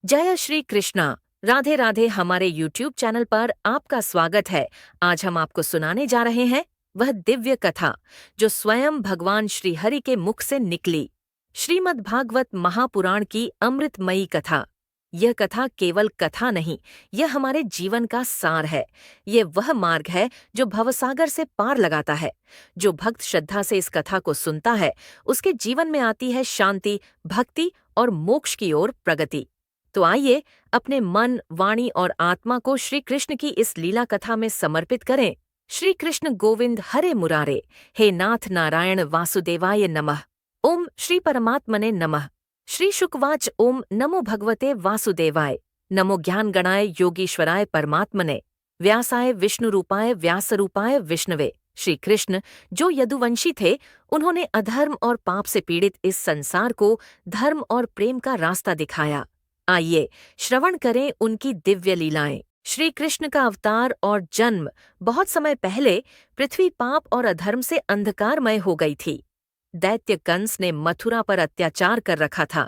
जय श्री कृष्णा। राधे राधे। हमारे YouTube channel पर आपका स्वागत है। आज हम आपको सुनाने जा रहे हैं वह दिव्य कथा जो स्वयं भगवान श्री हरि के मुख से निकली। श्रीमद् भागवत महापुराण की अमृतमयी कथा। यह कथा केवल कथा नहीं, यह हमारे जीवन का सार है। यह वह मार्ग है जो भवसागर से पार लगाता है। जो भक्त श्रद्धा से इस कथा को सुनता है, उसके जीवन में आती है शांति, भक्ति और मोक्ष की ओर प्रगति। तो आइए अपने मन, वाणी और आत्मा को श्री कृष्ण की इस लीला कथा में समर्पित करें। श्री कृष्ण गोविंद हरे मुरारे, हे नाथ नारायण वासुदेवाय नमः। ओम श्री परमात्मने नमः। श्री शुकवाच ओम नमो भगवते वासुदेवाय। नमो ज्ञान गणाय योगीश्वराय परमात्मने। व्यासाय विष्णुरूपाय व्यासरूपाय विष्णवे। श्री कृष्ण जो यदुवंशी थे, उन्होंने अधर्म और पाप से पीड़ित इस संसार को धर्म और प्रेम का रास्ता दिखाया। आइए श्रवण करें उनकी दिव्य लीलाएं। श्री कृष्ण का अवतार और जन्म बहुत समय पहले पृथ्वी पाप और अधर्म से अंधकारमय हो गई थी। दैत्य कंस ने मथुरा पर अत्याचार कर रखा था।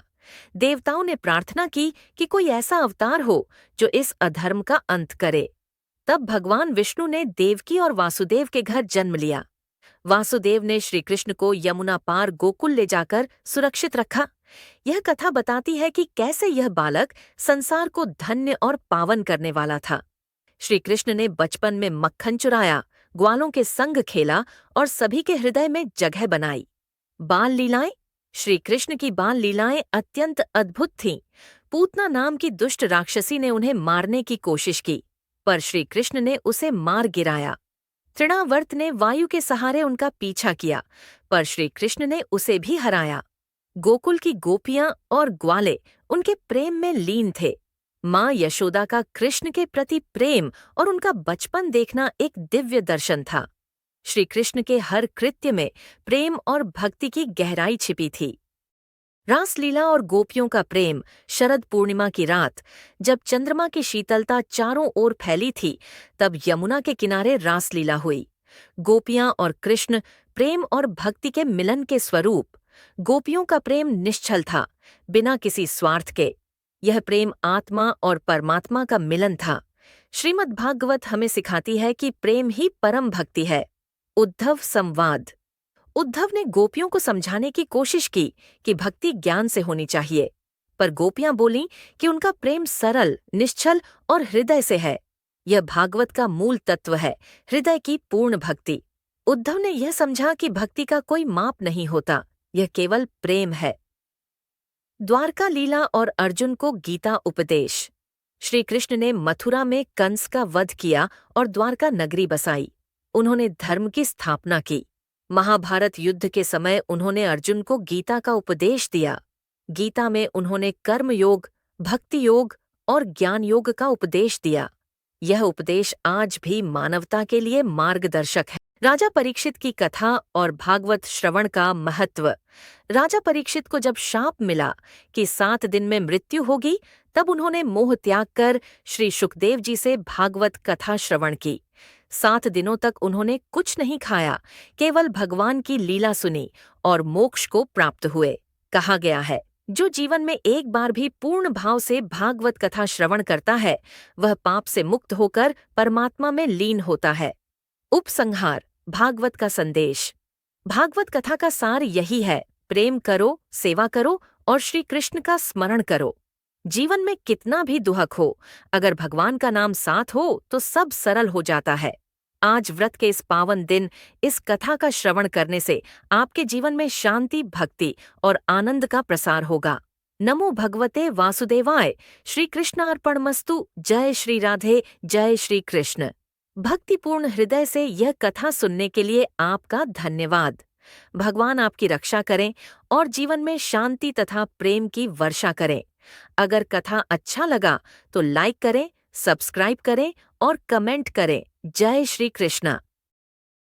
देवताओं ने प्रार्थना की कि कोई ऐसा अवतार हो जो इस अधर्म का अंत करे। तब भगवान विष्णु ने देवकी और वासुदेव के घर जन्म लिया। वासुदेव ने श्री कृष्ण को यमुना पार गोकुल ले जाकर सुरक्षित रखा। यह कथा बताती है कि कैसे यह बालक संसार को धन्य और पावन करने वाला था। श्री कृष्ण ने बचपन में मक्खन चुराया, ग्वालों के संग खेला और सभी के हृदय में जगह बनाई। बाल लीलाएं। श्री कृष्ण की बाल लीलाएं अत्यंत अद्भुत थीं। पूतना नाम की दुष्ट राक्षसी ने उन्हें मारने की कोशिश की, पर श्री कृष्ण ने उसे मार गिराया। तृणावर्त ने वायु के सहारे उनका पीछा किया, पर श्री कृष्ण ने उसे भी हराया। गोकुल की गोपियां और ग्वाले उनके प्रेम में लीन थे। माँ यशोदा का कृष्ण के प्रति प्रेम और उनका बचपन देखना एक दिव्य दर्शन था। श्री कृष्ण के हर कृत्य में प्रेम और भक्ति की गहराई छिपी थी। रासलीला और गोपियों का प्रेम। शरद पूर्णिमा की रात, जब चंद्रमा की शीतलता चारों ओर फैली थी, तब यमुना के किनारे रासलीला हुई। गोपियां और कृष्ण प्रेम और भक्ति के मिलन के स्वरूप। गोपियों का प्रेम निश्चल था, बिना किसी स्वार्थ के। यह प्रेम आत्मा और परमात्मा का मिलन था। श्रीमद् भागवत हमें सिखाती है कि प्रेम ही परम भक्ति है। उद्धव संवाद। उद्धव ने गोपियों को समझाने की कोशिश की कि भक्ति ज्ञान से होनी चाहिए, पर गोपियां बोलीं कि उनका प्रेम सरल, निश्चल और हृदय से है। यह भागवत का मूल तत्व है, हृदय की पूर्ण भक्ति। उद्धव ने यह समझा कि भक्ति का कोई माप नहीं होता, यह केवल प्रेम है। द्वारका लीला और अर्जुन को गीता उपदेश। श्री कृष्ण ने मथुरा में कंस का वध किया और द्वारका नगरी बसाई। उन्होंने धर्म की स्थापना की। महाभारत युद्ध के समय उन्होंने अर्जुन को गीता का उपदेश दिया। गीता में उन्होंने कर्म योग, भक्ति योग और ज्ञान योग का उपदेश दिया। यह उपदेश आज भी मानवता के लिए मार्गदर्शक है। राजा परीक्षित की कथा और भागवत श्रवण का महत्व। राजा परीक्षित को जब शाप मिला कि 7 दिन में मृत्यु होगी, तब उन्होंने मोह त्याग कर श्री सुखदेव जी से भागवत कथा श्रवण की। 7 दिनों तक उन्होंने कुछ नहीं खाया, केवल भगवान की लीला सुनी और मोक्ष को प्राप्त हुए। कहा गया है, जो जीवन में एक बार भी पूर्ण भाव से भागवत कथा श्रवण करता है, वह पाप से मुक्त होकर परमात्मा में लीन होता है। उपसंहार। भागवत का संदेश। भागवत कथा का सार यही है, प्रेम करो, सेवा करो और श्री कृष्ण का स्मरण करो। जीवन में कितना भी दुहक हो, अगर भगवान का नाम साथ हो तो सब सरल हो जाता है। आज व्रत के इस पावन दिन इस कथा का श्रवण करने से आपके जीवन में शांति, भक्ति और आनंद का प्रसार होगा। नमो भगवते वासुदेवाय। श्री कृष्णार्पणमस्तु। जय श्री राधे, जय श्री कृष्ण। भक्तिपूर्ण हृदय से यह कथा सुनने के लिए आपका धन्यवाद। भगवान आपकी रक्षा करें और जीवन में शांति तथा प्रेम की वर्षा करें। अगर कथा अच्छा लगा तो लाइक करें, सब्सक्राइब करें और कमेंट करें। जय श्री कृष्णा।